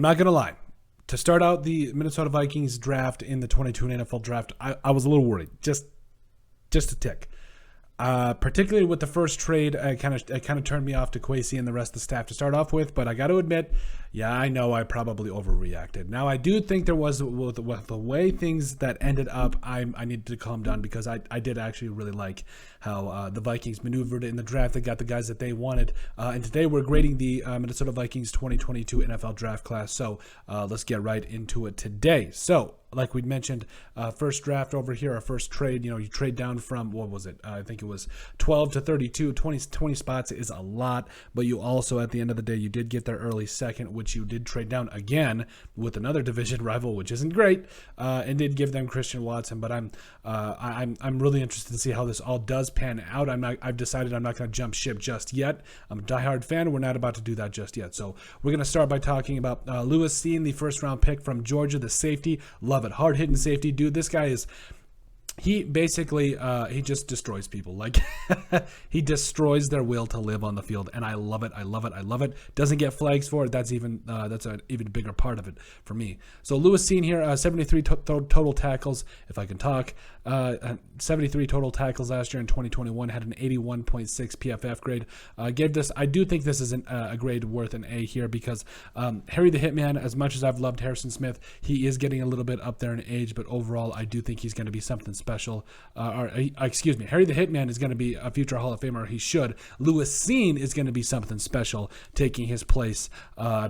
not going to lie. To start out the Minnesota Vikings draft in the 22 NFL draft, I was a little worried, just a tick. Particularly with the first trade, it kind of turned me off to Kwesi and the rest of the staff to start off with. But I got to admit, yeah, I know I probably overreacted. Now, I do think there was, with the way things that ended up, I needed to calm down because I did actually really like how the Vikings maneuvered in the draft. They got the guys that they wanted. And today we're grading the Minnesota Vikings 2022 NFL draft class. So let's get right into it today. So, like we mentioned, first draft over here, our first trade, you trade down from, what was it? I think it was 12 to 32, 20 spots is a lot, but you also, at the end of the day, you did get their early second, which you did trade down again with another division rival, which isn't great, and did give them Christian Watson, but I'm really interested to see how this all does pan out. I've decided I'm not going to jump ship just yet. I'm a diehard fan. We're not about to do that just yet. So we're going to start by talking about Lewis Cine, the first round pick from Georgia, the safety. Love it. Hard hitting safety. Dude, this guy is, he basically, he just destroys people. Like, he destroys their will to live on the field, and I love it. I love it. I love it. Doesn't get flags for it. That's an even bigger part of it for me. So Lewis Cine here, 73 total tackles, if I can talk. 73 total tackles last year in 2021, had an 81.6 PFF grade. I do think this is a grade worth an A here because Harry the Hitman, as much as I've loved Harrison Smith, he is getting a little bit up there in age, but overall, I do think he's going to be something special. Harry the Hitman is going to be a future Hall of Famer. He should. Lewis Cine is going to be something special, taking his place,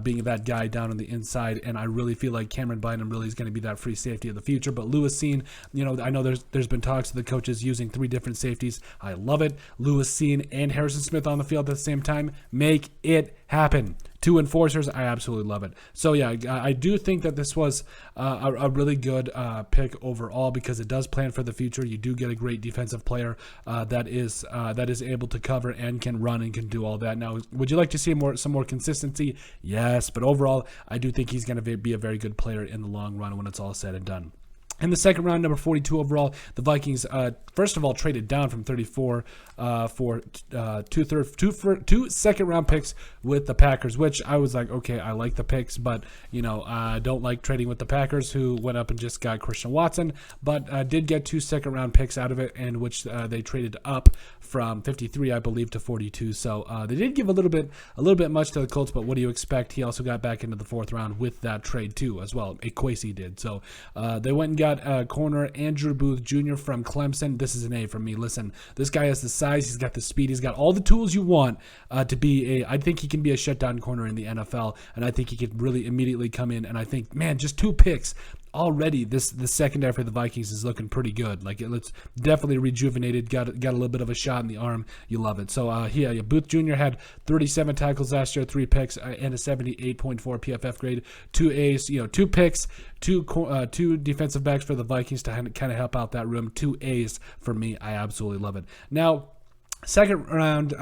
being that guy down on the inside, and I really feel like Cameron Bynum really is going to be that free safety of the future, but Lewis Cine, I know there's been talks of the coaches using 3 different safeties. I love it. Lewis Cine and Harrison Smith on the field at the same time. Make it happen. 2 enforcers. I absolutely love it. So yeah, I do think that this was a really good pick overall because it does plan for the future. You do get a great defensive player that is able to cover and can run and can do all that. Now, would you like to see some more consistency? Yes, but overall, I do think he's going to be a very good player in the long run when it's all said and done. In the second round, number 42 overall, the Vikings, first of all, traded down from 34 for 2 second-round picks with the Packers, which I was like, okay, I like the picks, but, I don't like trading with the Packers, who went up and just got Christian Watson, but did get 2 second-round picks out of it, in which they traded up from 53, I believe, to 42. So they did give a little bit much to the Colts, but what do you expect? He also got back into the 4th round with that trade, too, as well. Kwesi did. So they went and got corner Andrew Booth Jr. from Clemson. This is an A from me. Listen, this guy has the size, he's got the speed, he's got all the tools you want to be I think he can be a shutdown corner in the NFL, and I think he could really immediately come in, and I think, man, just 2 picks already, the secondary for the Vikings is looking pretty good. Like, it's definitely rejuvenated, got a little bit of a shot in the arm. You love it. So Booth Jr. had 37 tackles last year, 3 picks, and a 78.4 PFF grade, 2 A's, 2 picks, 2 defensive backs for the Vikings to kind of help out that room, 2 A's for me. I absolutely love it. Now, second round, the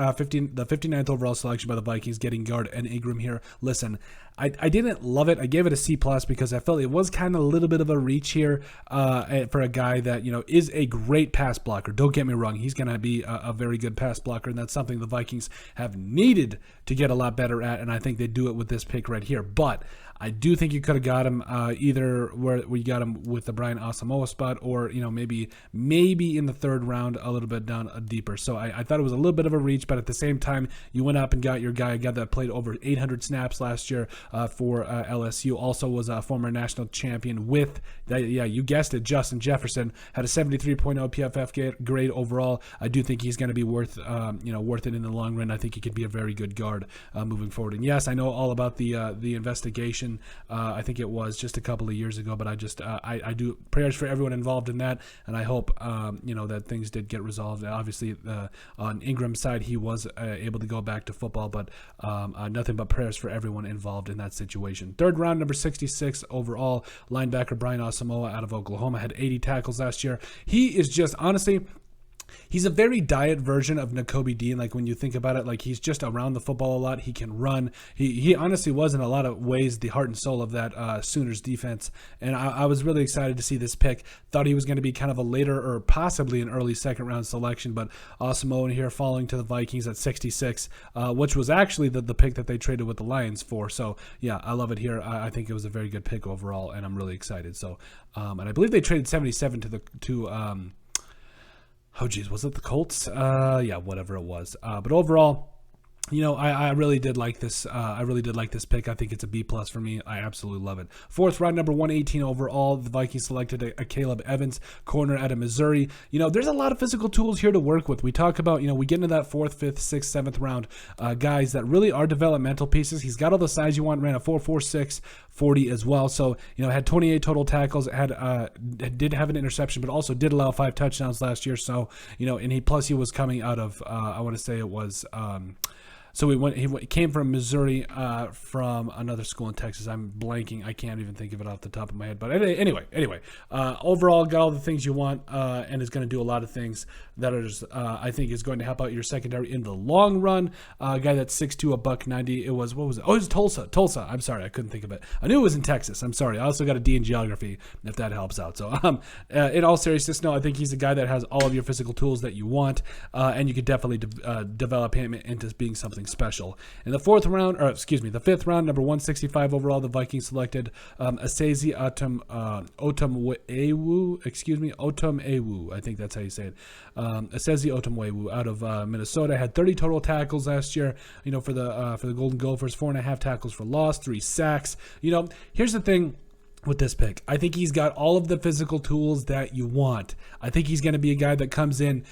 59th overall selection by the Vikings, getting guard and Ingram here. Listen, I didn't love it. I gave it a C+ because I felt it was kind of a little bit of a reach here for a guy that, is a great pass blocker. Don't get me wrong. He's going to be a very good pass blocker, and that's something the Vikings have needed to get a lot better at, and I think they do it with this pick right here. But I do think you could have got him either where we got him with the Brian Osamoa spot, or maybe in the 3rd round, a little bit down deeper. So I thought it was a little bit of a reach, but at the same time, you went up and got your guy, a guy that played over 800 snaps last year for LSU. Also was a former national champion with, you guessed it, Justin Jefferson. Had a 73.0 PFF grade overall. I do think he's going to be worth it in the long run. I think he could be a very good guard moving forward. And yes, I know all about the investigation. I think it was just a couple of years ago, but I do prayers for everyone involved in that, and I hope that things did get resolved. Obviously, on Ingram's side, he was able to go back to football, but nothing but prayers for everyone involved in that situation. 3rd round, number 66 overall, linebacker Brian Osamoa out of Oklahoma, had 80 tackles last year. He is just, honestly, He's a very diet version of Nakobe Dean. Like when you think about it, like he's just around the football a lot. He can run. He honestly was in a lot of ways the heart and soul of that Sooners defense. And I was really excited to see this pick. Thought he was going to be kind of a later or possibly an early second round selection, but Osamoa here falling to the Vikings at 66, which was actually the pick that they traded with the Lions for. So yeah, I love it here. I think it was a very good pick overall, and I'm really excited. So and I believe they traded 77 oh geez, was it the Colts? Yeah, whatever it was. But overall, I really did like this. I really did like this pick. I think it's a B+ for me. I absolutely love it. Fourth round, number 118 overall. The Vikings selected a Caleb Evans, corner out of Missouri. There's a lot of physical tools here to work with. We talk about, we get into that 4th, 5th, 6th, 7th round guys that really are developmental pieces. He's got all the size you want. Ran a 4.46 40 as well. So, had 28 total tackles, did have an interception, but also did allow 5 touchdowns last year. So, and he was coming out of, I want to say it was, so he came from Missouri, from another school in Texas. I'm blanking. I can't even think of it off the top of my head. But anyway, overall, got all the things you want, and is going to do a lot of things that are, I think, is going to help out your secondary in the long run. A guy that's 6'2", $190. What was it? Oh, it was Tulsa. I'm sorry, I couldn't think of it. I knew it was in Texas. I'm sorry. I also got a D in geography, if that helps out. So, in all seriousness, no, I think he's a guy that has all of your physical tools that you want, and you could definitely develop him into being something special. In the 5th round, number 165 overall, the Vikings selected Asezi Otomewu. I think that's how you say it. Asezi Otomewu out of Minnesota. Had 30 total tackles last year. For the Golden Gophers, 4.5 tackles for loss, 3 sacks. Here's the thing with this pick. I think he's got all of the physical tools that you want. I think he's going to be a guy that comes in,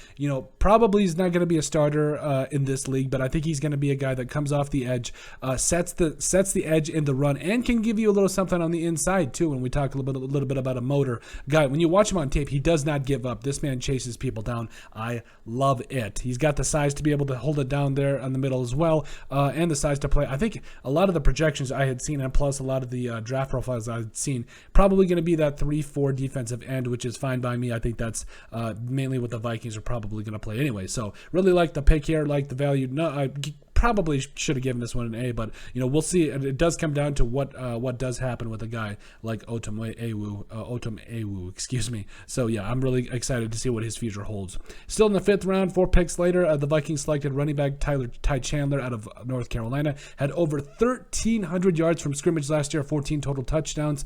probably is not going to be a starter in this league, but I think he's going to be a guy that comes off the edge, sets the edge in the run, and can give you a little something on the inside too. When we talk a little bit about a motor guy, when you watch him on tape, he does not give up. This man chases people down. I love it. He's got the size to be able to hold it down there in the middle as well, and the size to play. I think a lot of the projections I had seen, and plus a lot of the draft profiles I had seen, probably going to be that 3-4 defensive end, which is fine by me. I think that's mainly what the Vikings are probably going to play anyway. So really like the pick here, like the value. No, probably should have given this one an A, but we'll see. It does come down to what does happen with a guy like Otomewu, excuse me. So yeah, I'm really excited to see what his future holds. Still in the 5th round, 4 picks later, the Vikings selected running back Ty Chandler out of North Carolina. Had over 1,300 yards from scrimmage last year, 14 total touchdowns.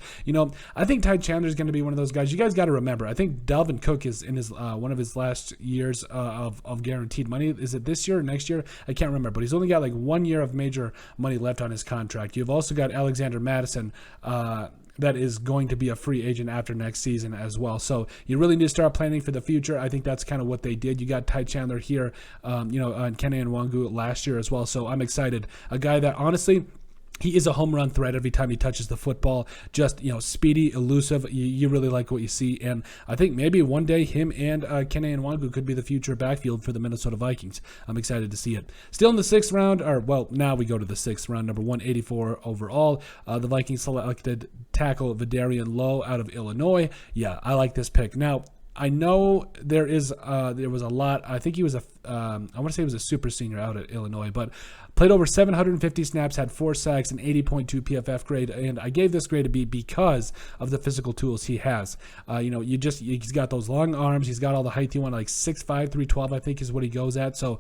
I think Ty Chandler is going to be one of those guys. You guys got to remember, I think Dalvin Cook is in his one of his last years of guaranteed money. Is it this year or next year? I can't remember, but he's only got like 1 year of major money left on his contract. You've also got Alexander Madison, that is going to be a free agent after next season as well. So you really need to start planning for the future. I think that's kind of what they did. You got Ty Chandler here, and Kene Nwangu last year as well. So I'm excited. A guy that honestly, he is a home run threat every time he touches the football. Just, speedy, elusive. You really like what you see. And I think maybe one day him and Kene Nwangu could be the future backfield for the Minnesota Vikings. I'm excited to see it. Still in the 6th round, now we go to the 6th round, number 184 overall. The Vikings selected tackle Vidarian Lowe out of Illinois. Yeah, I like this pick. Now, I know there was a lot. I think he was I want to say he was a super senior out at Illinois, but played over 750 snaps, had 4 sacks, and 80.2 PFF grade. And I gave this grade a B because of the physical tools he has. He's got those long arms. He's got all the height you want, like 6'5", 312, I think is what he goes at. So,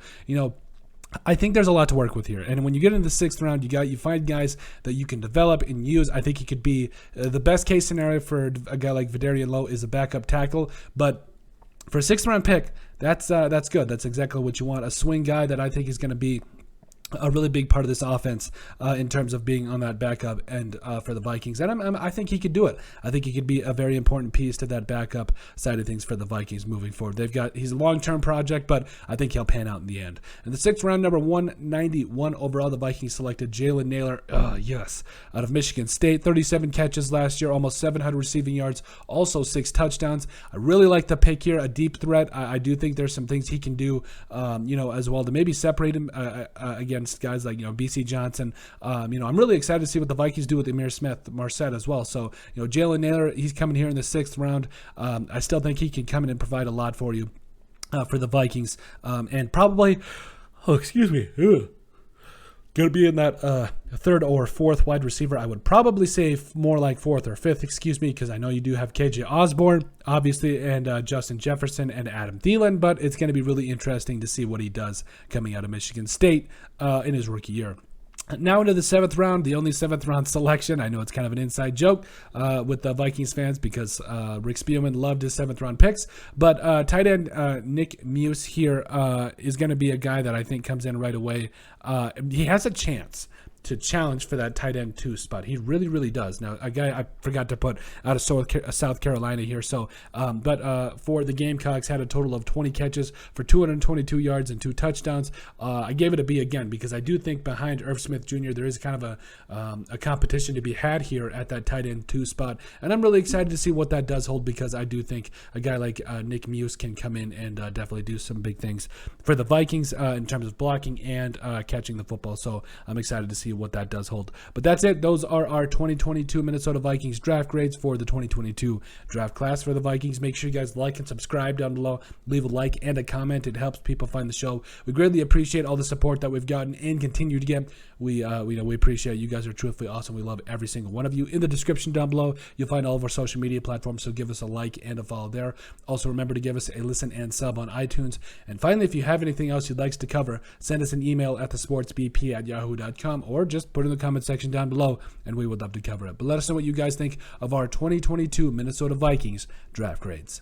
I think there's a lot to work with here. And when you get into the 6th round, you find guys that you can develop and use. I think he could be the best case scenario for a guy like Vidarian Lowe is a backup tackle. But for a 6th round pick, that's good. That's exactly what you want. A swing guy that I think is going to be a really big part of this offense in terms of being on that backup end for the Vikings. And I think he could do it. I think he could be a very important piece to that backup side of things for the Vikings moving forward. He's a long-term project, but I think he'll pan out in the end. In the 6th round, number 191 overall, the Vikings selected Jalen Naylor, out of Michigan State. 37 catches last year, almost 700 receiving yards, also 6 touchdowns. I really like the pick here, a deep threat. I do think there's some things he can do, as well to maybe separate him against guys like BC Johnson. I'm really excited to see what the Vikings do with Emir Smith-Marset as well. So Jalen Naylor, he's coming here in the 6th round. I still think he can come in and provide a lot for you. for the Vikings, and probably, excuse me, going to be in that third or fourth wide receiver. I would probably say more like fourth or fifth, excuse me, because I know you do have KJ Osborne, obviously, and Justin Jefferson and Adam Thielen, but it's going to be really interesting to see what he does coming out of Michigan State in his rookie year. Now into the 7th round, the only 7th round selection. I know it's kind of an inside joke with the Vikings fans because Rick Spielman loved his 7th round picks. But tight end Nick Muse here is going to be a guy that I think comes in right away. He has a chance to challenge for that tight end 2 spot. He really, really does. Now, a guy I forgot to put out of South Carolina here. So, but for the Gamecocks, had a total of 20 catches for 222 yards and 2 touchdowns. I gave it a B again because I do think behind Irv Smith Jr. there is kind of a competition to be had here at that tight end 2 spot, and I'm really excited to see what that does hold because I do think a guy like Nick Muse can come in and definitely do some big things for the Vikings in terms of blocking and catching the football. So I'm excited to see what that does hold. But that's it. Those are our 2022 Minnesota Vikings draft grades for the 2022 draft class for the Vikings. Make sure you guys like and subscribe down below. Leave a like and a comment. It helps people find the show. We greatly appreciate all the support that we've gotten and continue to get. We appreciate it. You guys are truthfully awesome. We love every single one of you. In the description down below, you'll find all of our social media platforms, so give us a like and a follow there. Also, remember to give us a listen and sub on iTunes. And finally, if you have anything else you'd like us to cover, send us an email at thesportsbp@yahoo.com or just put it in the comment section down below, and we would love to cover it. But let us know what you guys think of our 2022 Minnesota Vikings draft grades.